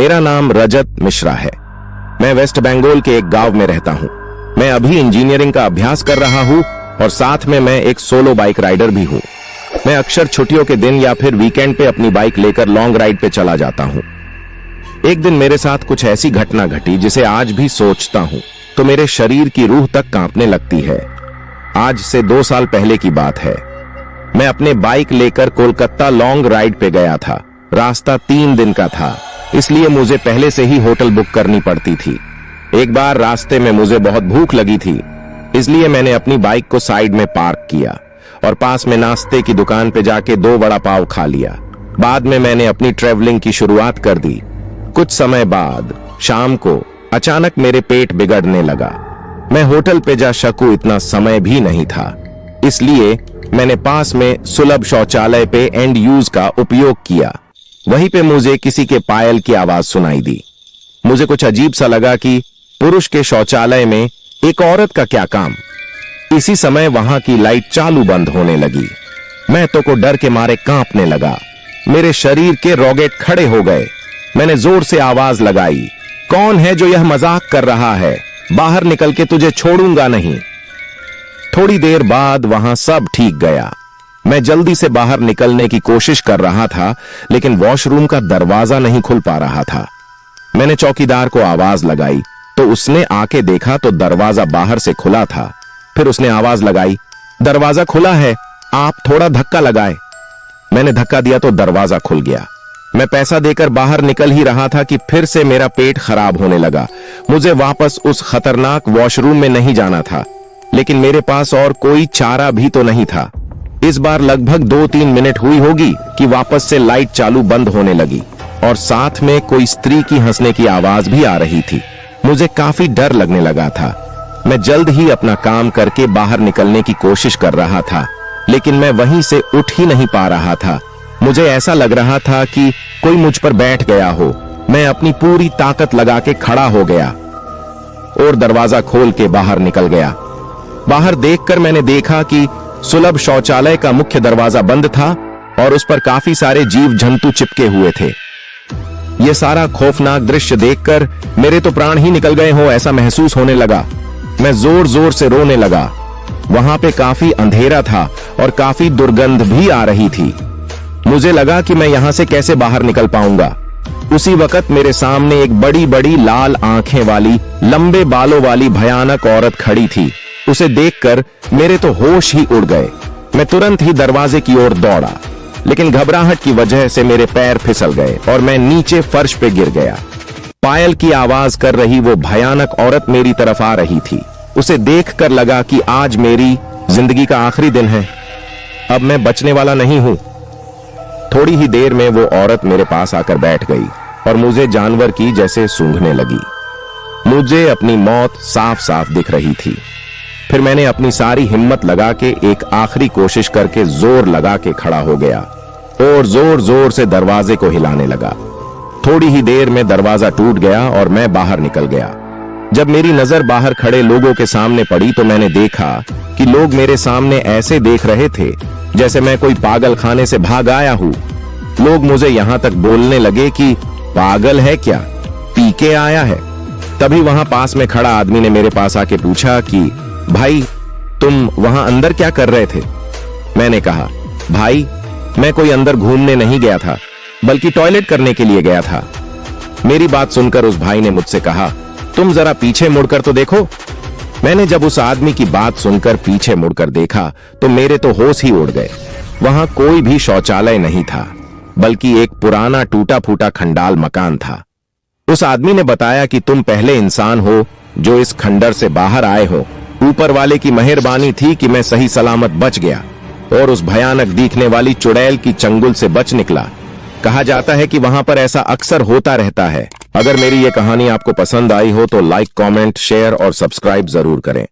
मेरा नाम रजत मिश्रा है। मैं वेस्ट बंगाल के एक गांव में रहता हूं। मैं अभी इंजीनियरिंग का अभ्यास कर रहा हूं और साथ में मैं एक सोलो बाइक राइडर भी हूं। मैं अक्सर छुट्टियों के दिन या फिर वीकेंड पे अपनी बाइक लेकर लॉन्ग राइड पे चला जाता हूं। एक दिन मेरे साथ कुछ ऐसी घटना घटी जिसे आज भी सोचता हूं तो मेरे शरीर की रूह तक कांपने लगती है। आज से 2 साल पहले की बात है। मैं अपने बाइक लेकर कोलकाता लॉन्ग राइड पे गया था। रास्ता 3 दिन का था, इसलिए मुझे पहले से ही होटल बुक करनी पड़ती थी। एक बार रास्ते में मुझे बहुत भूख लगी थी, इसलिए मैंने अपनी बाइक को साइड में पार्क किया और पास में नाश्ते की दुकान पे जाके 2 वड़ा पाव खा लिया। बाद में मैंने अपनी ट्रेवलिंग की शुरुआत कर दी। कुछ समय बाद शाम को अचानक मेरे पेट बिगड़ने लगा। मैं होटल पे जा सकूं इतना समय भी नहीं था, इसलिए मैंने पास में सुलभ शौचालय पे एंड यूज का उपयोग किया। वहीं पे मुझे किसी के पायल की आवाज सुनाई दी। मुझे कुछ अजीब सा लगा कि पुरुष के शौचालय में एक औरत का क्या काम। इसी समय वहां की लाइट चालू बंद होने लगी। मैं तो को डर के मारे कांपने लगा। मेरे शरीर के रोगेट खड़े हो गए। मैंने जोर से आवाज लगाई, कौन है जो यह मजाक कर रहा है? बाहर निकल के तुझे छोड़ूंगा नहीं। थोड़ी देर बाद वहां सब ठीक गया। मैं जल्दी से बाहर निकलने की कोशिश कर रहा था, लेकिन वॉशरूम का दरवाजा नहीं खुल पा रहा था। मैंने चौकीदार को आवाज लगाई तो उसने आके देखा तो दरवाजा बाहर से खुला था। फिर उसने आवाज लगाई, दरवाजा खुला है, आप थोड़ा धक्का लगाए। मैंने धक्का दिया तो दरवाजा खुल गया। मैं पैसा देकर बाहर निकल ही रहा था कि फिर से मेरा पेट खराब होने लगा। मुझे वापस उस खतरनाक वॉशरूम में नहीं जाना था, लेकिन मेरे पास और कोई चारा भी तो नहीं था। इस बार लगभग 2-3 मिनट हुई होगी कि वापस से लाइट चालू बंद होने लगी और साथ में कोई स्त्री की हंसने की आवाज भी आ रही थी। मुझे काफी डर लगने लगा था। मैं जल्द ही अपना काम करके बाहर निकलने की कोशिश कर रहा था, लेकिन मैं वहीं से उठ ही नहीं पा रहा था। मुझे ऐसा लग रहा था कि कोई मुझ पर बैठ गया हो। मैं अपनी पूरी ताकत लगा के खड़ा हो गया और दरवाजा खोल के बाहर निकल गया। बाहर देखकर मैंने देखा कि सुलभ शौचालय का मुख्य दरवाजा बंद था और उस पर काफी सारे जीव जंतु चिपके हुए थे। यह सारा खौफनाक दृश्य देखकर मेरे तो प्राण ही निकल गए हो ऐसा महसूस होने लगा। मैं जोर जोर से रोने लगा। वहां पे काफी अंधेरा था और काफी दुर्गंध भी आ रही थी। मुझे लगा कि मैं यहां से कैसे बाहर निकल पाऊंगा। उसी वक्त मेरे सामने एक बड़ी बड़ी लाल आंखें वाली, लंबे बालों वाली भयानक औरत खड़ी थी। उसे देखकर मेरे तो होश ही उड़ गए। मैं तुरंत ही दरवाजे की ओर दौड़ा, लेकिन घबराहट की वजह से मेरे पैर फिसल गए और मैं नीचे फर्श पे गिर गया। पायल की आवाज कर रही वो भयानक औरत मेरी तरफ आ रही थी। उसे देखकर लगा कि आज मेरी जिंदगी का आखिरी दिन है। अब मैं बचने वाला नहीं हूं। थोड़ी ही देर में वो औरत मेरे पास आकर बैठ गई और मुझे जानवर की जैसे सूंघने लगी। मुझे अपनी मौत साफ साफ दिख रही थी। फिर मैंने अपनी सारी हिम्मत लगा के एक आखिरी कोशिश करके जोर लगा के खड़ा हो गया और जोर जोर से दरवाजे को हिलाने लगा। थोड़ी ही देर में दरवाजा टूट गया और मैं बाहर निकल गया। जब मेरी नजर बाहर खड़े लोगों के सामने पड़ी तो मैंने देखा कि लोग मेरे सामने ऐसे देख रहे थे जैसे मैं कोई पागल खाने से भाग आया हूं। लोग मुझे यहां तक बोलने लगे कि पागल है क्या, पी के आया है। तभी वहां पास में खड़ा आदमी ने मेरे पास आके पूछा कि भाई, तुम वहां अंदर क्या कर रहे थे? मैंने कहा, भाई मैं कोई अंदर घूमने नहीं गया था, बल्कि टॉयलेट करने के लिए गया था। मेरी बात सुनकर उस भाई ने मुझसे कहा, तुम जरा पीछे मुड़कर तो देखो। मैंने जब उस आदमी की बात सुनकर पीछे मुड़कर देखा तो मेरे तो होश ही उड़ गए। वहां कोई भी शौचालय नहीं था, बल्कि एक पुराना टूटा फूटा खंडाल मकान था। उस आदमी ने बताया कि तुम पहले इंसान हो जो इस खंडर से बाहर आए हो। ऊपर वाले की मेहरबानी थी कि मैं सही सलामत बच गया और उस भयानक दिखने वाली चुड़ैल की चंगुल से बच निकला। कहा जाता है कि वहां पर ऐसा अक्सर होता रहता है। अगर मेरी ये कहानी आपको पसंद आई हो तो लाइक, कमेंट, शेयर और सब्सक्राइब जरूर करें।